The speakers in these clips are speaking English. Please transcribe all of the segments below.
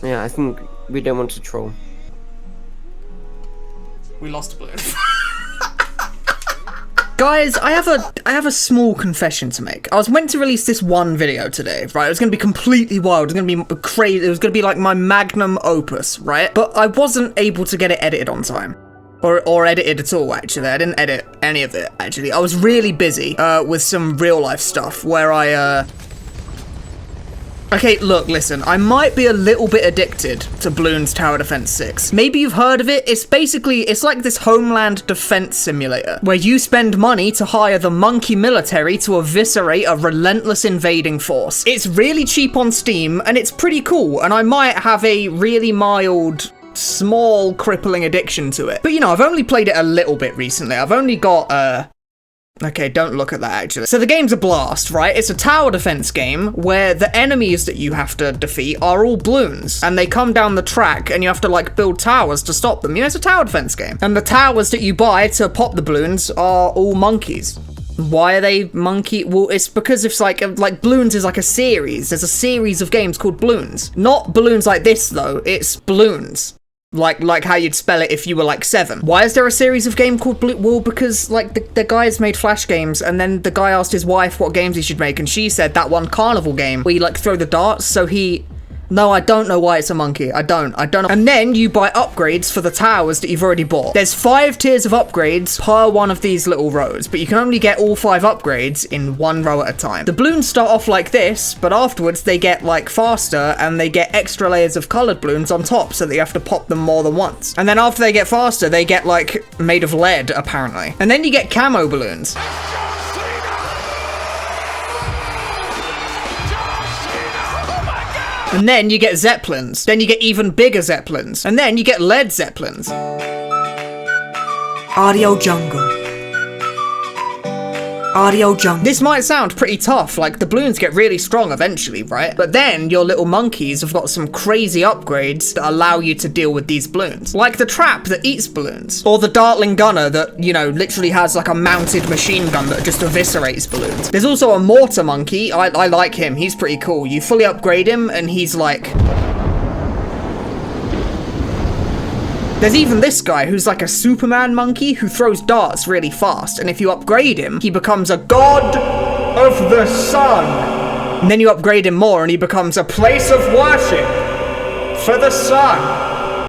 Yeah, I think we don't want to troll. We lost a balloon. Guys, I have a small confession to make. I was meant to release this one video today, right? It was going to be completely wild. It was going to be crazy. It was going to be like my magnum opus, right? But I wasn't able to get it edited on time. Or edited at all, actually. I didn't edit any of it, actually. I was really busy with some real life stuff where I Okay, look, listen, I might be a little bit addicted to Bloons TD6. Maybe you've heard of it. It's like this homeland defense simulator, where you spend money to hire the monkey military to eviscerate a relentless invading force. It's really cheap on Steam, and it's pretty cool, and I might have a really mild, small, crippling addiction to it. But, you know, I've only played it a little bit recently. I've only got, Okay, don't look at that, actually. So the game's a blast, right? It's a tower defense game where the enemies that you have to defeat are all balloons, and they come down the track, and you have to, like, build towers to stop them. You know, it's a tower defense game. And the towers that you buy to pop the balloons are all monkeys. Why are they monkey? Well, it's because it's like Bloons is like a series. There's a series of games called Bloons. Not balloons like this, though. It's balloons. Like how you'd spell it if you were like 7. Why is there a series of game called Well, because like the guys made Flash games, and then the guy asked his wife what games he should make, and she said that one carnival game where you like throw the darts, so he... No, I don't know why it's a monkey. I don't know. And then you buy upgrades for the towers that you've already bought. There's 5 tiers of upgrades per one of these little rows, but you can only get all 5 upgrades in one row at a time. The balloons start off like this, but afterwards they get like faster, and they get extra layers of colored balloons on top, so that you have to pop them more than once. And then after they get faster, they get like made of lead, apparently. And then you get camo balloons. And then you get Zeppelins. Then you get even bigger Zeppelins. And then you get lead Zeppelins. Audio Jungle. Audio Jungle. This might sound pretty tough, like the balloons get really strong eventually, right? But then your little monkeys have got some crazy upgrades that allow you to deal with these balloons. Like the trap that eats balloons. Or the Dartling gunner that, you know, literally has like a mounted machine gun that just eviscerates balloons. There's also a mortar monkey. I like him. He's pretty cool. You fully upgrade him and he's like... There's even this guy who's like a Superman monkey who throws darts really fast, and if you upgrade him, he becomes a god of the sun. And then you upgrade him more and he becomes a place of worship for the sun.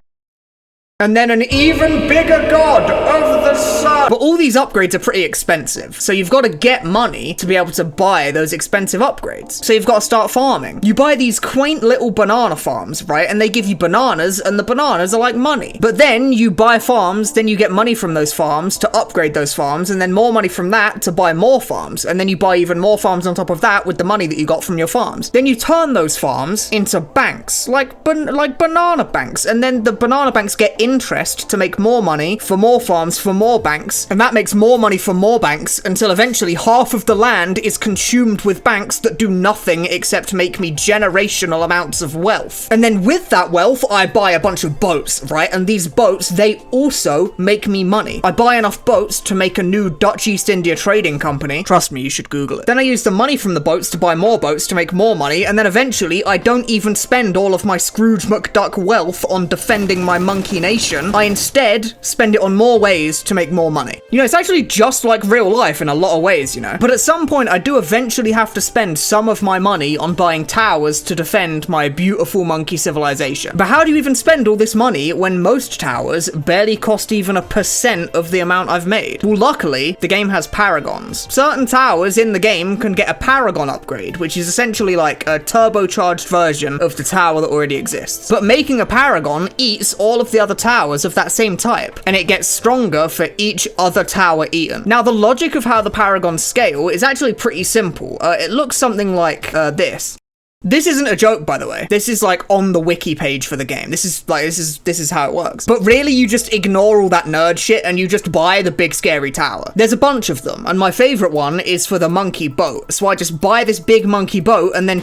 And then an even bigger god of the sun. But all these upgrades are pretty expensive, so you've got to get money to be able to buy those expensive upgrades. So you've got to start farming. You buy these quaint little banana farms, right? And they give you bananas, and the bananas are like money. But then you buy farms, then you get money from those farms to upgrade those farms, and then more money from that to buy more farms. And then you buy even more farms on top of that with the money that you got from your farms. Then you turn those farms into banks, like banana banks. And then the banana banks get interest to make more money for more farms for more banks, and that makes more money for more banks until eventually half of the land is consumed with banks that do nothing except make me generational amounts of wealth. And then with that wealth, I buy a bunch of boats, right? And these boats, they also make me money. I buy enough boats to make a new Dutch East India trading company. Trust me, you should Google it. Then I use the money from the boats to buy more boats to make more money, and then eventually I don't even spend all of my Scrooge McDuck wealth on defending my monkey nation. I instead spend it on more ways to make more money. You know, it's actually just like real life in a lot of ways, you know. But at some point, I do eventually have to spend some of my money on buying towers to defend my beautiful monkey civilization. But how do you even spend all this money when most towers barely cost even 1% of the amount I've made? Well, luckily, the game has paragons. Certain towers in the game can get a paragon upgrade, which is essentially like a turbocharged version of the tower that already exists. But making a paragon eats all of the other towers of that same type, and it gets stronger for each other tower eaten. Now, the logic of how the paragons scale is actually pretty simple. It looks something like this. This isn't a joke, by the way. This is like on the wiki page for the game. This is how it works. But really, you just ignore all that nerd shit and you just buy the big scary tower. There's a bunch of them, and my favorite one is for the monkey boat. So I just buy this big monkey boat, and then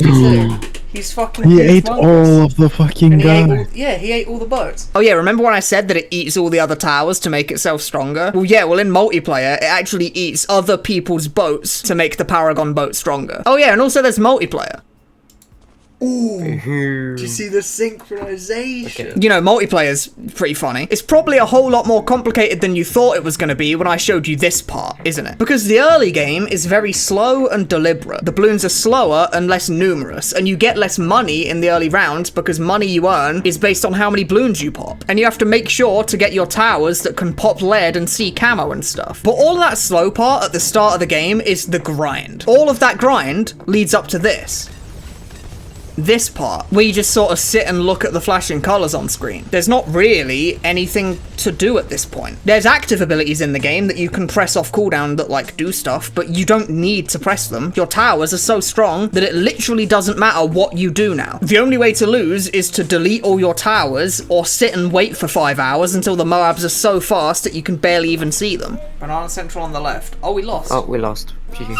he's fucking. He ate all of the fucking gun. He ate all the boats. Oh yeah, remember when I said that it eats all the other towers to make itself stronger? Well, yeah. Well, in multiplayer, it actually eats other people's boats to make the paragon boat stronger. Oh yeah, and also there's multiplayer. Ooh. Ooh. Do you see the synchronization? Okay. You know, multiplayer's pretty funny. It's probably a whole lot more complicated than you thought it was going to be when I showed you this part, isn't it? Because the early game is very slow and deliberate. The balloons are slower and less numerous, and you get less money in the early rounds because money you earn is based on how many balloons you pop. And you have to make sure to get your towers that can pop lead and see camo and stuff. But all of that slow part at the start of the game is the grind. All of that grind leads up to this. This part, where you just sort of sit and look at the flashing colours on screen. There's not really anything to do at this point. There's active abilities in the game that you can press off cooldown that like do stuff, but you don't need to press them. Your towers are so strong that it literally doesn't matter what you do now. The only way to lose is to delete all your towers or sit and wait for 5 hours until the Moabs are so fast that you can barely even see them. Banana Central on the left. Oh, we lost. Oh, we lost. GG.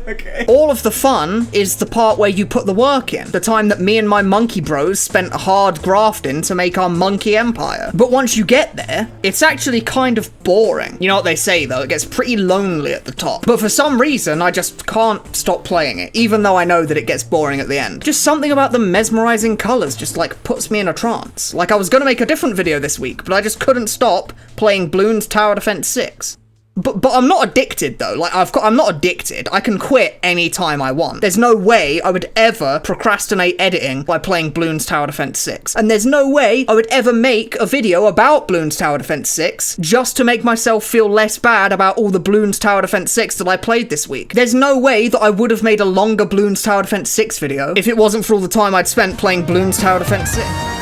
Okay. All of the fun is the part where you put the work in. The time that me and my monkey bros spent hard grafting to make our monkey empire. But once you get there, it's actually kind of boring. You know what they say though, it gets pretty lonely at the top. But for some reason, I just can't stop playing it, even though I know that it gets boring at the end. Just something about the mesmerizing colors just like puts me in a trance. Like I was gonna make a different video this week, but I just couldn't stop playing Bloons Tower Defense 6. But I'm not addicted though. Like I'm not addicted. I can quit any time I want. There's no way I would ever procrastinate editing by playing Bloons Tower Defense 6. And there's no way I would ever make a video about Bloons Tower Defense 6 just to make myself feel less bad about all the Bloons Tower Defense 6 that I played this week. There's no way that I would have made a longer Bloons Tower Defense 6 video if it wasn't for all the time I'd spent playing Bloons Tower Defense 6.